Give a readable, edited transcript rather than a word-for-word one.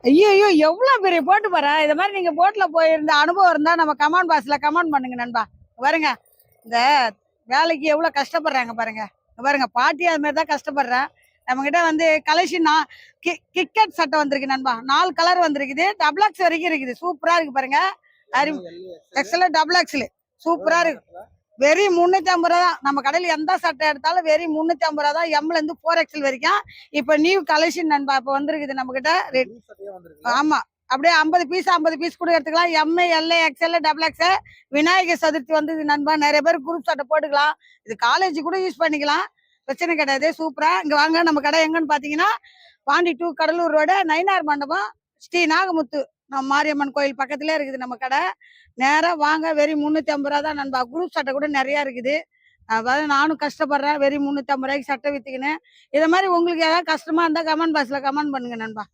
ஐயோ ஐயோ எவ்வளவு பெரிய போட்டு பாரு. இத மாதிரி நீங்க போட்ல போயிருந்த அனுபவம் இருந்தா நம்ம கமெண்ட் பாக்ஸ்ல கமெண்ட் பண்ணுங்க நண்பா. பாருங்க இந்த வேலைக்கு எவ்வளவு கஷ்டப்படுறாங்க பாருங்க. பாருங்க பாட்டி அது மாதிரி தான் கஷ்டப்படுறேன். நம்ம கிட்ட வந்து கலெக்ஷன் கிக்கெட் சட்டை வந்திருக்கு நண்பா. 4 கலர் வந்திருக்குது. டபுள் எக்ஸ் வரைக்கும் இருக்குது. சூப்பரா இருக்கு பாருங்க. எக்ஸ்எல் டபுள் எக்ஸ்எல் சூப்பரா இருக்கு. வெறும் 350 ரூபா தான். நம்ம கடையில் எந்த சட்டை எடுத்தாலும் வெறும் 350 ரூபா தான். எம்ல இருந்து 4XL வரைக்கும் இப்ப நியூ கலெக்ஷன் நண்பா இப்ப வந்திருக்குது நம்ம கிட்ட. ஆமா அப்படியே 50 பீஸ் கூட எடுத்துக்கலாம். M L XL double X. Vinayagar Chaturthi வந்து நண்பா நிறைய பேர் குரூப் சட்டை போட்டுக்கலாம். இது காலேஜ் கூட யூஸ் பண்ணிக்கலாம், பிரச்சனை கிடையாது. சூப்பரா இங்க வாங்க. நம்ம கடை எங்கன்னு பாத்தீங்கன்னா பாண்டி 2 கடலூர் ரோடு நயினார் மண்டபம் ஸ்ரீ நாகமுத்து நம்ம மாரியம்மன் கோயில் பக்கத்துல இருக்குது நம்ம கடை. நேரா வாங்க. வெறும் 350 ரூபா தான் நண்பா. குரூப் சட்டை கூட நிறைய இருக்குது. அதாவது நானும் கஷ்டப்படுறேன். வெறும் 350 ரூபாய்க்கு சட்டை வித்துக்கினேன். இதை மாதிரி உங்களுக்கு ஏதாவது கஷ்டமா இருந்தா கமெண்ட் பாக்ஸ்ல கமெண்ட் பண்ணுங்க நண்பா.